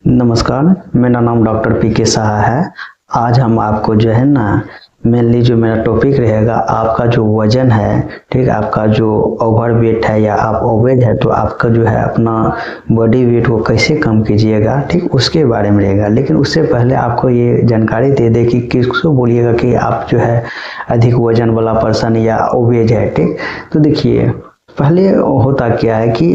नमस्कार, मेरा नाम डॉक्टर पी.के. साहा है। आज हम आपको जो है ना मेनली जो मेरा टॉपिक रहेगा आपका जो वज़न है, ठीक, आपका जो ओवरवेट है या आप ओबेज है तो आपका जो है अपना बॉडी वेट को कैसे कम कीजिएगा, ठीक, उसके बारे में रहेगा। लेकिन उससे पहले आपको ये जानकारी दे दे कि किसको बोलिएगा कि आप जो है अधिक वज़न वाला पर्सन या ओबेज है, ठीक। तो देखिए पहले होता क्या है कि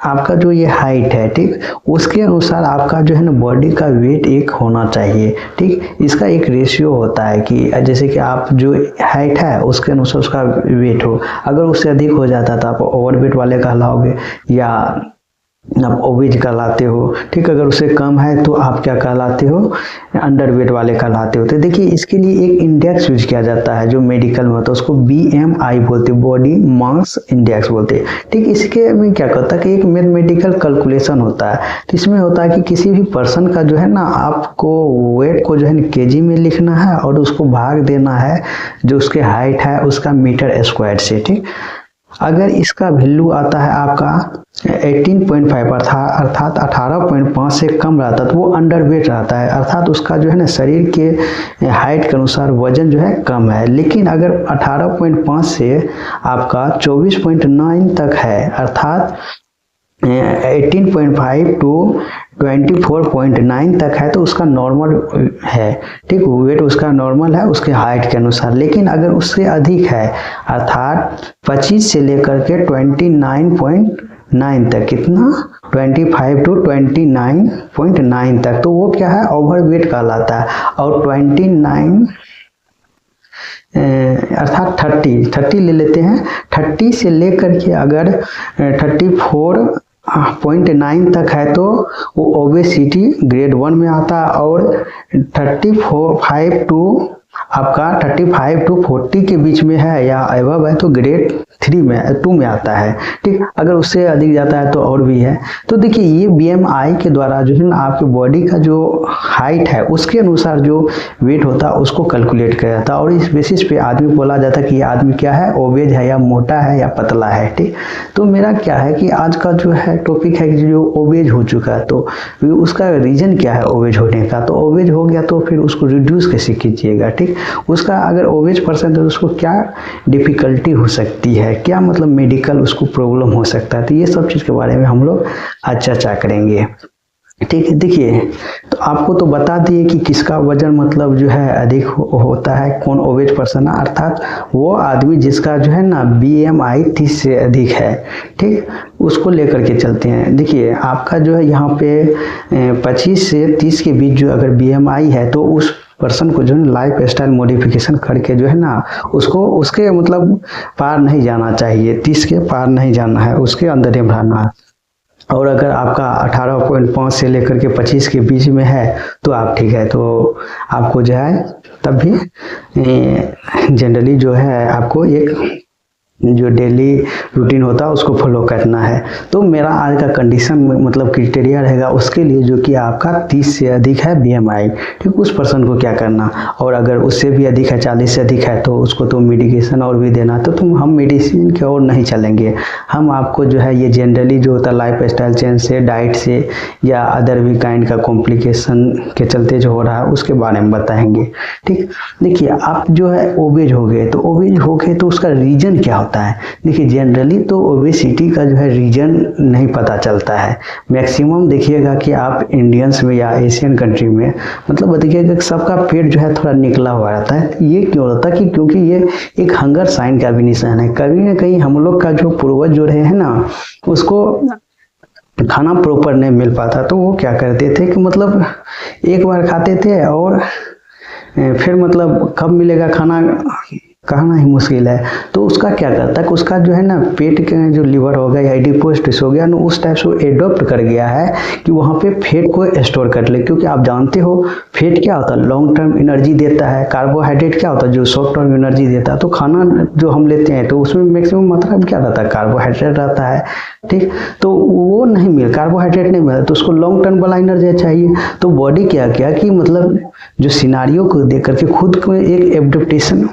आपका जो ये हाइट है, ठीक, उसके अनुसार आपका जो है ना बॉडी का वेट एक होना चाहिए, ठीक। इसका एक रेशियो होता है कि जैसे कि आप जो हाइट है उसके अनुसार उसका वेट हो। अगर उससे अधिक हो जाता है तो आप ओवरवेट वाले कहलाओगे या आप ओबेज कहलाते हो, ठीक। अगर उससे कम है तो आप क्या कहलाते हो, अंडरवेट वाले कहलाते हो। तो देखिए इसके लिए एक इंडेक्स यूज किया जाता है जो मेडिकल में होता है, उसको BMI बोलते हैं, बॉडी मास इंडेक्स बोलते हैं, ठीक। इसके में क्या करता है कि एक मैथमेटिकल कैलकुलेशन होता है। तो इसमें होता है कि किसी भी पर्सन का जो है ना आपको वेट को जो है ना केजी में लिखना है और उसको भाग देना है जो उसके हाइट है उसका मीटर स्क्वायर से, ठीक। अगर इसका वैल्यू आता है आपका 18.5 अर्थात 18.5 से कम रहता है तो वो अंडरवेट रहता है, अर्थात उसका जो है ना शरीर के हाइट के अनुसार वजन जो है कम है। लेकिन अगर 18.5 से आपका 24.9 तक है, अर्थात 18.5 टू 24.9 तक है तो उसका नॉर्मल है, ठीक, वेट उसका नॉर्मल है उसके हाइट के अनुसार। लेकिन अगर उससे अधिक है अर्थात 25 से लेकर के 29.9 तक, कितना 25 टू 29.9 तक, तो वो क्या है ओवरवेट कहलाता है। और 29 अर्थात 30 ले लेते हैं, 30 से लेकर के अगर 34.9 तक है तो वो ओबेसिटी ग्रेड 1 में आता है। और 35 टू आपका 35 टू 40 के बीच में है या अबव है तो ग्रेड 2 में आता है, ठीक। अगर उससे अधिक जाता है तो और भी है। तो देखिए ये BMI के द्वारा जो है ना आपके बॉडी का जो हाइट है उसके अनुसार जो वेट होता है उसको कैलकुलेट किया जाता है और इस बेसिस पे आदमी बोला जाता है कि ये आदमी क्या है, ओबेज है या मोटा है या पतला है, ठीक। तो मेरा क्या है कि आज का जो है टॉपिक है कि जो ओबेज हो चुका है तो उसका रीजन क्या है ओबेज होने का। तो ओबेज हो गया तो फिर उसको रिड्यूस कैसे कीजिएगा, ठीक। उसका अगर ओबेज पर्सन है तो उसको क्या डिफिकल्टी हो सकती है, क्या मतलब मेडिकल उसको प्रॉब्लम हो सकता है, तो ये सब चीज़ के बारे में हम लोग आज चर्चा करेंगे, ठीक है। देखिए तो आपको तो बता दिए कि किसका वजन मतलब जो है अधिक होता है, कौन ओबेज पर्सन है, अर्थात वो आदमी जिसका जो है ना BMI 30 से अधिक है, ठीक, उसको लेकर के चलते हैं। देखिए आपका जो है यहाँ पे 25 से 30 के बीच जो अगर BMI है तो उस पर्सन को जो है लाइफ स्टाइल मॉडिफिकेशन करके जो है ना उसको उसके मतलब पार नहीं जाना चाहिए, 30 के पार नहीं जाना है, उसके अंदर ही रहना है। और अगर आपका 18.5 से लेकर के 25 के बीच में है तो आप ठीक है, तो आपको जो है तब भी जनरली जो है आपको एक जो डेली रूटीन होता है उसको फॉलो करना है। तो मेरा आज का कंडीशन मतलब क्राइटेरिया रहेगा उसके लिए जो कि आपका 30 से अधिक है BMI, ठीक, उस पर्सन को क्या करना। और अगर उससे भी अधिक है 40 से अधिक है तो उसको तो मेडिकेशन और भी देना। तो हम मेडिसिन की ओर नहीं चलेंगे, हम आपको जो है ये जनरली जो होता है लाइफ स्टाइल चेंज से, डाइट से या अदर भी काइंड का कॉम्प्लिकेशन के चलते जो हो रहा है उसके बारे में बताएंगे, ठीक। देखिए आप जो है ओबेज हो गए तो उसका रीजन क्या होता है। देखिए जनरली तो ओबेसिटी का जो है रीजन नहीं पता चलता है। मैक्सिमम देखिएगा कि आप इंडियंस में या एशियन कंट्री में मतलब देखिएगा कि सबका पेट जो है थोड़ा निकला हुआ रहता है। ये क्यों होता है कि क्योंकि ये एक हंगर साइन का भी निशान है। कभी ना कहीं हम लोग का जो पूर्वज जो रहे हैं ना उसको खाना प्रॉपर नहीं मिल पाता तो वो क्या करते थे कि मतलब एक बार खाते थे और फिर मतलब कब मिलेगा खाना कहना ही मुश्किल है। तो उसका क्या करता है कि उसका जो है ना पेट के जो लीवर हो गया या एडिपोस्टिस हो गया ना उस टाइप से एडॉप्ट कर गया है कि वहाँ पे फैट को स्टोर कर ले। क्योंकि आप जानते हो फैट क्या होता है, लॉन्ग टर्म एनर्जी देता है। कार्बोहाइड्रेट क्या होता है, जो शॉर्ट टर्म एनर्जी देता है। तो खाना जो हम लेते हैं तो उसमें मैक्सिमम मात्रा में क्या रहता है, कार्बोहाइड्रेट रहता है, ठीक। तो वो नहीं मिल, कार्बोहाइड्रेट नहीं मिला तो उसको लॉन्ग टर्म वाला एनर्जी चाहिए। तो बॉडी क्या किया कि मतलब जो सिनारियो को देख करके खुद को एक एडप्टेशन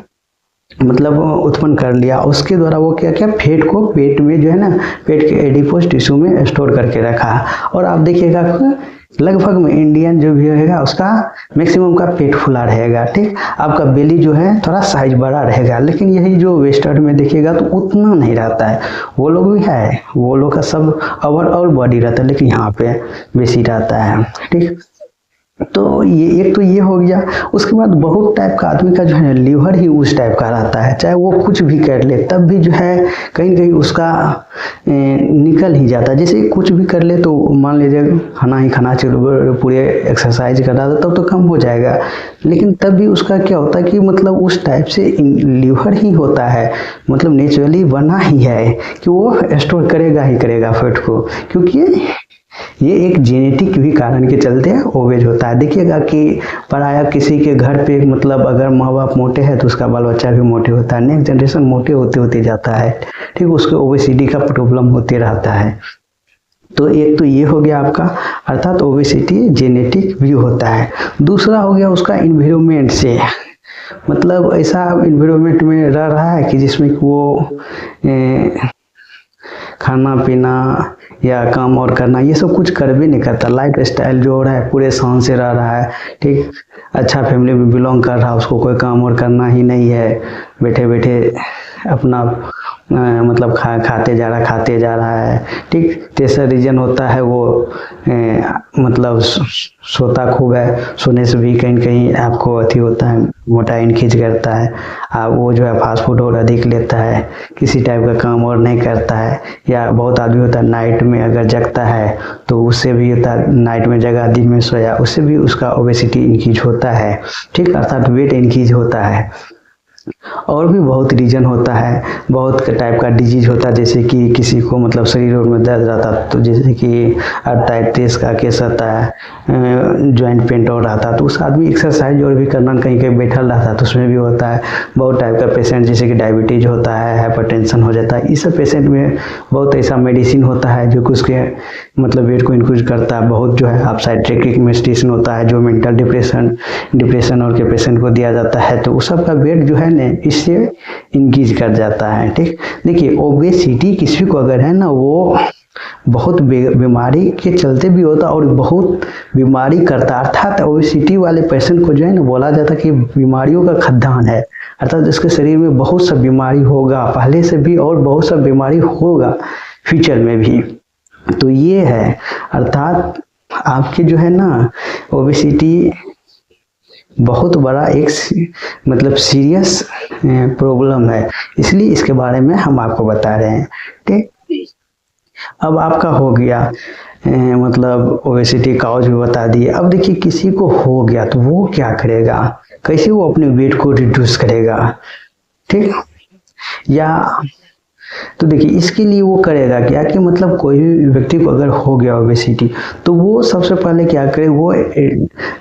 मतलब उत्पन्न कर लिया, उसके द्वारा वो क्या किया, फैट को पेट में जो है ना, पेट के एडिपोज टिश्यू में स्टोर करके रखा। और आप देखिएगा लगभग में इंडियन जो भी रहेगा उसका मैक्सिमम का पेट फुला रहेगा, ठीक। आपका बेली जो है थोड़ा साइज बड़ा रहेगा, लेकिन यही जो वेस्टर्न में देखिएगा तो उतना नहीं रहता है। वो लोग भी है, वो लोग का सब ओवरऑल बॉडी रहता है, लेकिन यहाँ पे बेसी रहता है, ठीक। तो ये एक तो ये हो गया। उसके बाद बहुत टाइप का आदमी का जो है लीवर ही उस टाइप का रहता है, चाहे वो कुछ भी कर ले तब भी जो है कहीं न कहीं उसका निकल ही जाता है। जैसे कुछ भी कर ले तो मान लीजिए खाना ही खाना चाहिए, पूरे एक्सरसाइज कर रहा था तब तो कम हो जाएगा, लेकिन तब भी उसका क्या होता है कि मतलब उस टाइप से लीवर ही होता है, मतलब नेचुरली बना ही है कि वो स्टोर करेगा ही करेगा फैट को, क्योंकि ये एक जेनेटिक भी कारण के चलते ओबेज होता है। देखिएगा कि पराया किसी के घर पे मतलब अगर माँ बाप मोटे हैं तो उसका बाल बच्चा भी मोटे होता है, नेक्स्ट जनरेशन मोटे होते होते जाता है, ठीक। उसके ओबेसिटी का प्रॉब्लम होते रहता है। तो एक तो ये हो गया आपका, अर्थात ओबेसिटी जेनेटिक भी होता है। दूसरा हो गया उसका इन्वायरमेंट से, मतलब ऐसा इन्वायरमेंट में रह रहा है कि जिसमें वो खाना पीना या काम और करना ये सब कुछ कर भी नहीं करता, लाइफ स्टाइल जो हो रहा है पूरे शान से रह रहा है, ठीक। अच्छा फैमिली में बिलोंग कर रहा है, उसको कोई काम और करना ही नहीं है, बैठे बैठे अपना मतलब खाते जा रहा है, ठीक। तीसरा रीजन होता है वो मतलब सोता खूब है, सोने से भी कहीं कहीं आपको अथी होता है, मोटा इनखींच करता है। वो जो है फास्ट फूड और अधिक लेता है, किसी टाइप का काम और नहीं करता है। या बहुत आदमी होता है नाइट में अगर जगता है तो उससे भी होता है, नाइट में जगा दिन में सोया, उससे भी उसका ओबेसिटी इंक्रीज होता है, ठीक, अर्थात वेट इंक्रीज होता है। और भी बहुत रीजन होता है, बहुत टाइप का डिजीज होता है, जैसे कि किसी को मतलब शरीर में दर्द रहता है तो जैसे कि आर्थराइटिस का केस रहता है, जॉइंट पेन और रहता है तो उस आदमी एक्सरसाइज और भी करना कहीं कहीं बैठल रहता है तो उसमें भी होता है। बहुत टाइप का पेशेंट जैसे कि डायबिटीज होता है, हाइपरटेंशन हो जाता है, इस सब पेशेंट में बहुत ऐसा मेडिसिन होता है जो कि उसके मतलब वेट को इंक्रीज करता है। बहुत जो है आप साइट्रिक मेडिसिन होता है जो मेंटल डिप्रेशन और के पेशेंट को दिया जाता है, तो उस सब का वेट जो है इससे इंक्रीज कर जाता है, ठीक। देखिए ओबेसिटी किसी को अगर है ना वो बहुत बीमारी के चलते भी होता और बहुत बीमारी करता, अर्थात ओबेसिटी वाले पेशेंट को जो है ना बोला जाता कि बीमारियों का खदान है, अर्थात इसके शरीर में बहुत सा बीमारी होगा पहले से भी और बहुत सा बीमारी होगा फ्यूचर में भी। तो ये है, अर्थात आपके जो है ना ओबेसिटी बहुत बड़ा एक मतलब सीरियस प्रॉब्लम है, इसलिए इसके बारे में हम आपको बता रहे हैं, ठीक। अब आपका हो गया मतलब ओबेसिटी काउज भी बता दिए। अब देखिए किसी को हो गया तो वो क्या करेगा, कैसे वो अपने वेट को रिड्यूस करेगा, ठीक। या तो देखिए इसके लिए वो करेगा क्या कि मतलब कोई भी व्यक्ति को अगर हो गया ओबेसिटी तो वो सबसे पहले क्या करे, वो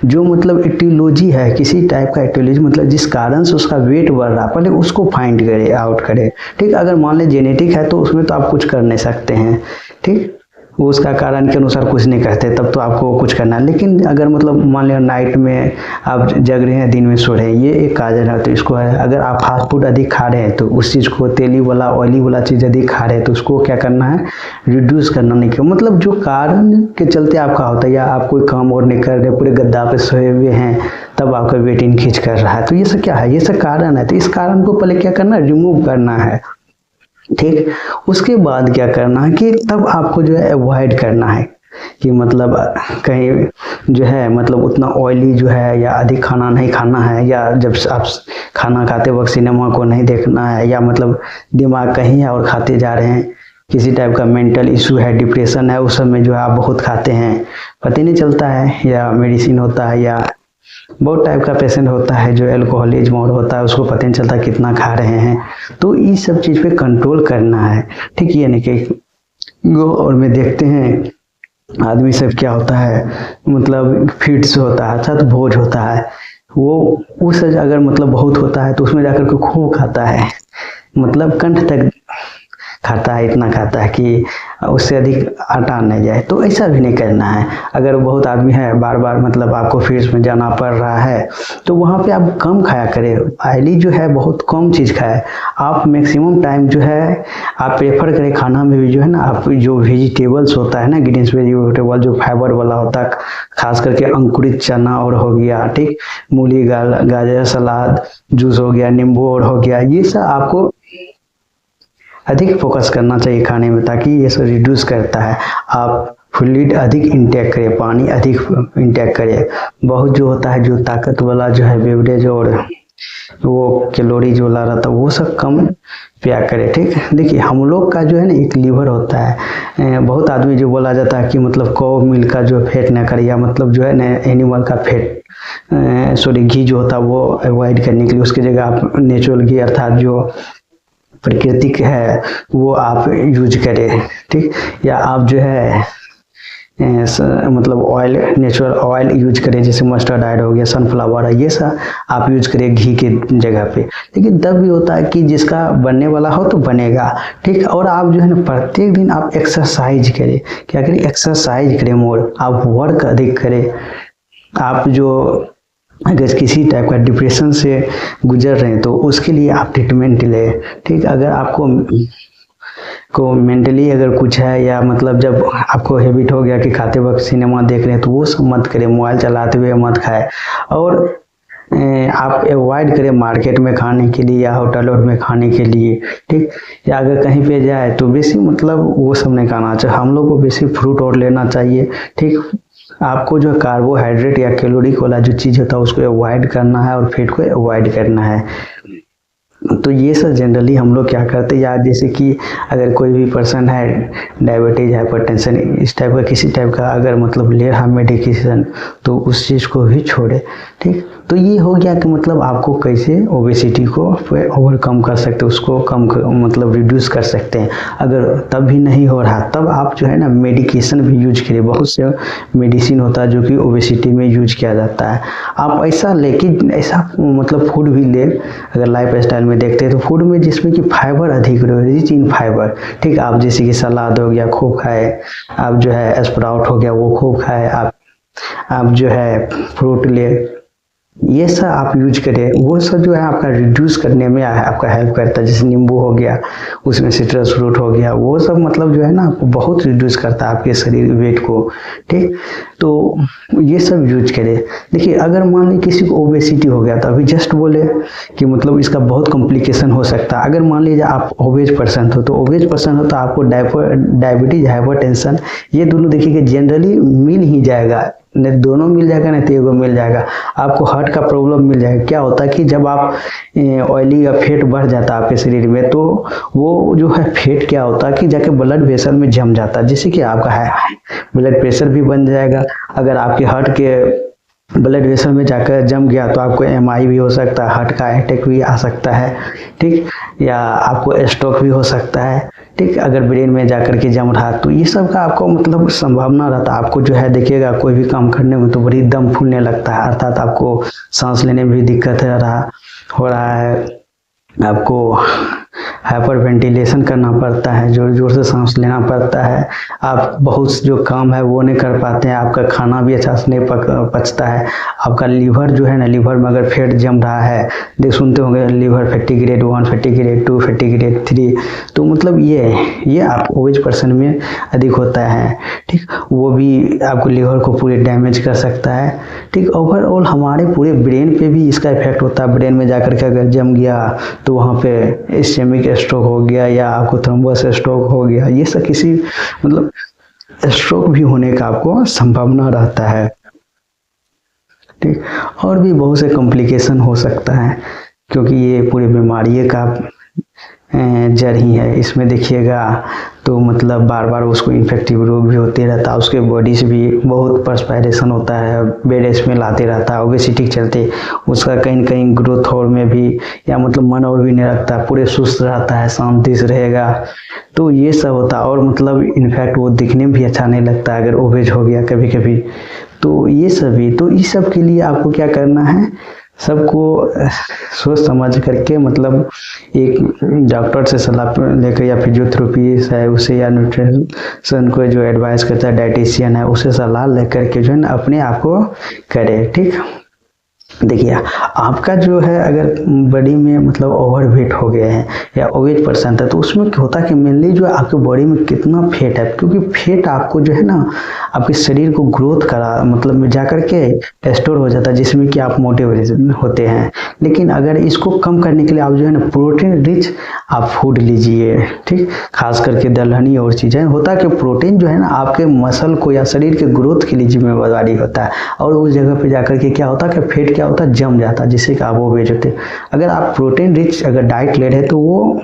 जो मतलब एटियोलॉजी है, किसी टाइप का एटियोलॉजी मतलब जिस कारण से उसका वेट बढ़ रहा पहले उसको फाइंड करे, आउट करे, ठीक। अगर मान ले जेनेटिक है तो उसमें तो आप कुछ कर नहीं सकते हैं, ठीक, वो उसका कारण के अनुसार कुछ नहीं करते, तब तो आपको कुछ करना है। लेकिन अगर मतलब मान लिया नाइट में आप जग रहे हैं दिन में सो रहे हैं, ये एक कारण है, तो इसको है। अगर आप फास्ट फूड अधिक खा रहे हैं तो उस चीज़ को तेली वाला ऑयली वाला चीज़ अधिक खा रहे हैं तो उसको क्या करना है, रिड्यूस करना नहीं किया, मतलब जो कारण के चलते आपका होता है, या आप कोई काम और नहीं कर रहे पूरे गद्दा पे सोए हुए हैं तब आपका वेट इंक्रीज कर रहा है, तो ये सब क्या है, ये सब कारण है। तो इस कारण को पहले क्या करना है, रिमूव करना है, ठीक। उसके बाद क्या करना है कि तब आपको जो है अवॉइड करना है कि मतलब कहीं जो है मतलब उतना ऑयली जो है या अधिक खाना नहीं खाना है, या जब आप खाना खाते वक्त सिनेमा को नहीं देखना है, या मतलब दिमाग कहीं है और खाते जा रहे हैं, किसी टाइप का मेंटल इशू है, डिप्रेशन है, उस समय जो है आप बहुत खाते हैं पता ही नहीं चलता है, या मेडिसिन होता है, या बहुत टाइप का पेशेंट होता है जो एल्कोहलिज्म और होता है उसको पता नहीं चलता कितना खा रहे हैं। तो इस सब चीज़ पे कंट्रोल करना है, ठीक। ये नहीं कि और में देखते हैं आदमी सब क्या होता है मतलब फीड्स होता है, अर्थात भोज होता है, वो उस अगर मतलब बहुत होता है तो उसमें जाकर के खूब खाता है, मतलब कंठ तक खाता है, इतना खाता है कि उससे अधिक आटा नहीं जाए, तो ऐसा भी नहीं करना है। अगर बहुत आदमी है बार बार मतलब आपको फील्ड में जाना पड़ रहा है तो वहाँ पे आप कम खाया करें, ऑयली जो है बहुत कम चीज़ खाएं। आप मैक्सिमम टाइम जो है आप प्रेफर करें खाना में भी जो है ना, आप जो वेजिटेबल्स होता है ना, ग्रीन्स वेजिटेबल जो फाइबर वाला होता है, खास करके अंकुरित चना और हो गया, ठीक, मूली, गाजर, सलाद, जूस हो गया, नींबू और हो गया, ये सब आपको अधिक फोकस करना चाहिए खाने में, ताकि ये सब रिड्यूस करता है। आप फ्लूइड अधिक इंटेक करें, पानी अधिक इंटेक करें। बहुत जो होता है जो ताकत वाला जो है बेवरेज और वो कैलोरीज वाला रहता है वो सब कम पिया करें, ठीक। देखिए हम लोग का जो है ना एक लीवर होता है, बहुत आदमी जो बोला जाता है कि मतलब कौ मिल्क का जो फैट ना करे, या मतलब जो है ना एनिमल का फैट सॉरी घी जो होता है वो अवॉइड करने के लिए उसकी जगह आप नेचुरल घी अर्थात जो प्राकृतिक है वो आप यूज करें, ठीक। या आप जो है मतलब ऑयल, नेचुरल ऑयल यूज करें, जैसे मस्टर्ड ऑयल हो गया, सनफ्लावर है, ये सब आप यूज करें घी के जगह पे। लेकिन तब भी होता है कि जिसका बनने वाला हो तो बनेगा, ठीक। और आप जो है ना प्रत्येक दिन आप एक्सरसाइज करें, क्या करें, एक्सरसाइज करें मोर, आप वर्क अधिक करें। आप जो अगर किसी टाइप का डिप्रेशन से गुजर रहे हैं तो उसके लिए आप ट्रीटमेंट लें, ठीक। अगर आपको मेंटली अगर कुछ है, या मतलब जब आपको हैबिट हो गया कि खाते वक्त सिनेमा देख रहे हैं तो वो सब मत करें, मोबाइल चलाते हुए मत खाएं। और आप अवॉइड करें मार्केट में खाने के लिए या होटल में खाने के लिए, ठीक। या अगर कहीं पे जाए तो बेसी मतलब वो सब नहीं खाना चाहिए, हम लोग को बेसी फ्रूट और लेना चाहिए, ठीक। आपको जो कार्बोहाइड्रेट या कैलोरी वाला जो चीज़ होता है उसको अवॉइड करना है और फैट को अवॉइड करना है। तो ये सब जनरली हम लोग क्या करते हैं, या जैसे कि अगर कोई भी पर्सन है डायबिटीज, हाइपरटेंशन, इस टाइप का किसी टाइप का अगर मतलब ले रहा मेडिकेशन तो उस चीज़ को भी छोड़े, ठीक। तो ये हो गया कि मतलब आपको कैसे ओबेसिटी को ओवरकम कर सकते हैं, उसको मतलब रिड्यूस कर सकते हैं। अगर तब भी नहीं हो रहा तब आप जो है ना मेडिकेशन भी यूज करें, बहुत से मेडिसिन होता है जो कि ओबेसिटी में यूज किया जाता है। आप ऐसा लेकिन ऐसा मतलब फूड भी ले, अगर लाइफ स्टाइल में देखते हैं तो फूड में जिसमें कि फाइबर अधिक रहे, रिच इन फाइबर, ठीक। आप जैसे कि सलाद हो गया खूब खाए, आप जो है स्प्राउट हो गया वो खूब खाए, आप जो है फ्रूट ले, ये सब आप यूज करें, वो सब जो है आपका रिड्यूस करने में आपका हेल्प करता है। जैसे नींबू हो गया, उसमें सिट्रस फ्रूट हो गया, वो सब मतलब जो है ना आपको बहुत रिड्यूस करता है आपके शरीर वेट को, ठीक। तो ये सब यूज करें। देखिए अगर मान लीजिए किसी को ओबेसिटी हो गया तो अभी जस्ट बोले कि मतलब इसका बहुत कॉम्प्लिकेशन हो सकता है। अगर मान लीजिए आप ओबेज पर्सन हो, तो ओबेज पर्सन हो तो आपको डायबिटीज, हाइपरटेंशन, ये दोनों देखिए कि जनरली मिल ही जाएगा, नहीं दोनों मिल जाएगा, नहीं तो एगो मिल जाएगा। आपको हार्ट का प्रॉब्लम मिल जाएगा। क्या होता है कि जब आप ऑयली या फैट बढ़ जाता है आपके शरीर में, तो वो जो है फैट क्या होता है कि जाके ब्लड वेसल में जम जाता है, जिससे कि आपका है ब्लड प्रेशर भी बन जाएगा। अगर आपके हार्ट के ब्लड वेसल में जाकर जम गया तो आपको एमआई भी हो सकता है, हार्ट का अटैक भी आ सकता है, ठीक। या आपको स्ट्रोक भी हो सकता है, ठीक। अगर ब्रेन में जाकर के जम रहा तो ये सब का आपको मतलब संभावना रहता है। आपको जो है देखिएगा कोई भी काम करने में तो बड़ी दम फूलने लगता है, अर्थात आपको सांस लेने में भी दिक्कत हो रहा है, आपको हाइपर वेंटिलेशन करना पड़ता है, जोर जोर से सांस लेना पड़ता है, आप बहुत जो काम है वो नहीं कर पाते हैं, आपका खाना भी अच्छा से नहीं पचता है, आपका लीवर जो है ना, लीवर में अगर फैट जम रहा है, देख सुनते होंगे liver fatty grade 1, fatty grade 2, fatty grade 3, तो मतलब ये आप ओबेज पर्सन में अधिक होता है, ठीक। वो भी आपको लीवर को पूरे डैमेज कर सकता है, ठीक। ओवरऑल हमारे पूरे ब्रेन पे भी इसका इफेक्ट होता है। ब्रेन में जाकर के अगर जम गया तो वहाँ पे इस्केमिक स्ट्रोक हो गया, या आपको थ्रोम्बस स्ट्रोक हो गया, ये सब किसी मतलब स्ट्रोक भी होने का आपको संभावना रहता है, ठीक। और भी बहुत से कॉम्प्लिकेशन हो सकता है, क्योंकि ये पूरी बीमारी का जड़ ही है। इसमें देखिएगा तो मतलब बार बार उसको इन्फेक्टिव रोग भी होते रहता है, उसके बॉडी से भी बहुत पर्सपायरेशन होता है, बेड स्मेल आते रहता है, ओबेसिटी के चलते उसका कहीं न कहीं ग्रोथ और में भी या मतलब मन और भी नहीं रखता, पूरे सुस्त रहता है, शांति से रहेगा, तो ये सब होता है। और मतलब इनफैक्ट वो दिखने में भी अच्छा नहीं लगता अगर ओबेज हो गया कभी कभी। तो ये सभी, तो इस सब के लिए आपको क्या करना है, सबको सोच समझ करके मतलब एक डॉक्टर से सलाह लेकर या फिजियोथेरेपी है उसे या न्यूट्रिशन को जो एडवाइस करता है डाइटिशियन है उसे सलाह लेकर के जो है ना अपने आप को करे। ठीक, देखिए आपका जो है अगर बॉडी में मतलब ओवरवेट हो गया है या ओवेज पर्सन है तो उसमें क्या होता है कि मेनली जो है आपके बॉडी में कितना फैट है, क्योंकि फैट आपको जो है ना आपके शरीर को ग्रोथ करा मतलब जा करके स्टोर हो जाता है जिसमें कि आप मोटे होते हैं। लेकिन अगर इसको कम करने के लिए आप जो है ना प्रोटीन रिच आप फूड लीजिए। ठीक, खास करके दलहनी और चीज़ें होता है कि प्रोटीन जो है ना आपके मसल को या शरीर के ग्रोथ के लिए जिम्मेदारी होता है और उस जगह पे जाकर के क्या होता है कि फैट क्या होता है जम जाता है जिससे कि आप ओबेज होते हैं। अगर आप प्रोटीन रिच अगर डाइट ले रहे हैं तो वो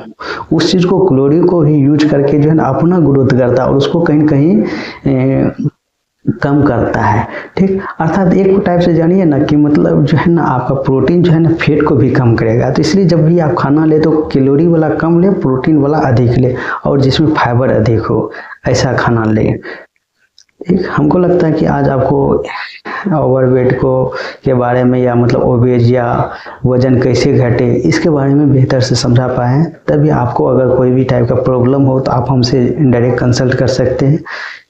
उस चीज़ को कैलोरी को ही यूज करके जो है ना अपना ग्रोथ करता है और उसको कहीं न कहीं कम करता है। ठीक, अर्थात एक टाइप से जानिए ना कि मतलब जो है ना आपका प्रोटीन जो है ना फैट को भी कम करेगा। तो इसलिए जब भी आप खाना ले तो कैलोरी वाला कम ले, प्रोटीन वाला अधिक ले और जिसमें फाइबर अधिक हो ऐसा खाना ले। ठीक, हमको लगता है कि आज आपको ओवरवेट को के बारे में या मतलब ओबेज या वजन कैसे घटे इसके बारे में बेहतर से समझा पाए। तभी आपको अगर कोई भी टाइप का प्रॉब्लम हो तो आप हमसे डायरेक्ट कंसल्ट कर सकते हैं।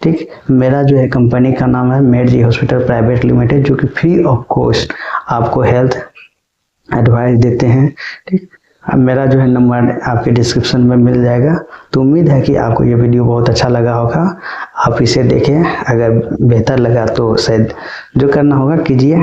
ठीक, मेरा जो है कंपनी का नाम है मेडजी हॉस्पिटल प्राइवेट लिमिटेड, जो कि फ्री ऑफ कॉस्ट आपको हेल्थ एडवाइस देते हैं। ठीक, अब मेरा जो है नंबर आपके डिस्क्रिप्शन में मिल जाएगा। तो उम्मीद है कि आपको ये वीडियो बहुत अच्छा लगा होगा, आप इसे देखें, अगर बेहतर लगा तो शायद जो करना होगा कीजिए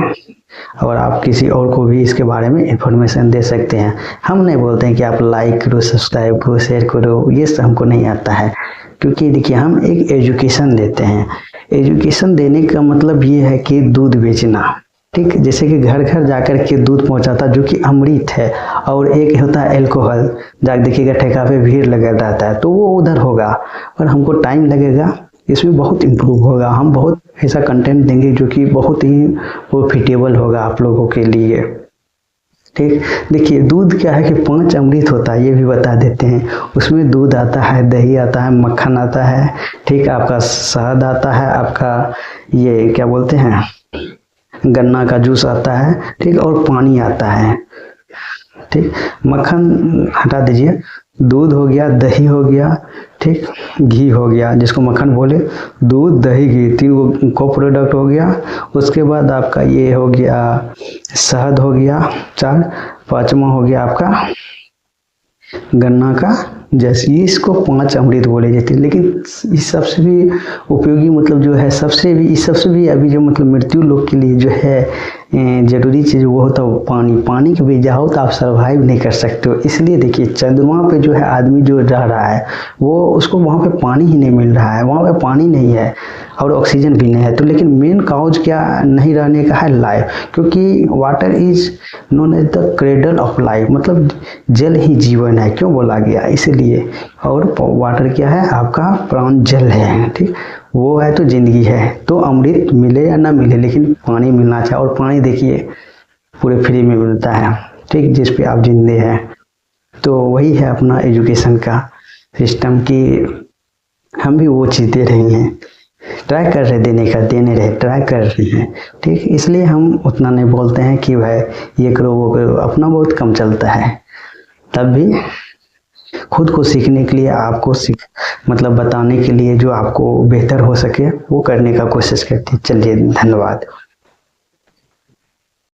और आप किसी और को भी इसके बारे में इंफॉर्मेशन दे सकते हैं। हम नहीं बोलते हैं कि आप लाइक करो, सब्सक्राइब करो, शेयर करो, ये सब हमको नहीं आता है, क्योंकि देखिए हम एक एजुकेशन देते हैं। एजुकेशन देने का मतलब ये है कि दूध बेचना। ठीक, जैसे कि घर घर जाकर के दूध पहुंचाता जो कि अमृत है, और एक होता है एल्कोहल, जाकर देखिएगा ठेका पे भीड़ लगा रहता है तो वो उधर होगा और हमको टाइम लगेगा, इसमें बहुत इम्प्रूव होगा। हम बहुत ऐसा कंटेंट देंगे जो कि बहुत ही प्रॉफिटेबल होगा आप लोगों के लिए। ठीक, देखिए दूध क्या है कि 5 अमृत होता है ये भी बता देते हैं। उसमें दूध आता है, दही आता है, मक्खन आता है, ठीक, आपका शहद आता है, आपका ये क्या बोलते हैं गन्ना का जूस आता है, ठीक, और पानी आता है। ठीक, मक्खन हटा दीजिए, दूध हो गया, दही हो गया, ठीक, घी हो गया जिसको मक्खन बोले, दूध दही घी 3 को प्रोडक्ट हो गया। उसके बाद आपका ये हो गया शहद हो गया 4, 5वां हो गया आपका गन्ना का जैसे, इसको 5 अमृत बोले जाते हैं। लेकिन इस सबसे भी उपयोगी मतलब जो है इस सबसे भी अभी जो मतलब मृत्यु लोग के लिए जो है जरूरी चीज़ वो होता है पानी। पानी के बिना हो तो आप सर्वाइव नहीं कर सकते हो। इसलिए देखिए चंद्रमा पे जो है आदमी जो रह रहा है वो उसको वहाँ पे पानी ही नहीं मिल रहा है, वहाँ पे पानी नहीं है और ऑक्सीजन भी नहीं है। तो लेकिन मेन काउज क्या नहीं रहने का है, लाइफ, क्योंकि water is known as the cradle of life, मतलब जल ही जीवन है क्यों बोला गया इसलिए। और वाटर क्या है, आपका प्राण जल है। ठीक, वो है तो जिंदगी है। तो अमृत मिले या ना मिले लेकिन पानी मिलना चाहिए, और पानी देखिए पूरे फ्री में मिलता है, ठीक, जिस पे आप जिंदे हैं। तो वही है अपना एजुकेशन का सिस्टम कि हम भी वो चीज़ दे रहे हैं, ट्राई कर रहे देने रहे ट्राई कर रहे हैं। ठीक, इसलिए हम उतना नहीं बोलते हैं कि भाई ये करो वो करो, अपना बहुत कम चलता है। तब भी खुद को सीखने के लिए आपको मतलब बताने के लिए जो आपको बेहतर हो सके वो करने का कोशिश करते हैं। चलिए, धन्यवाद।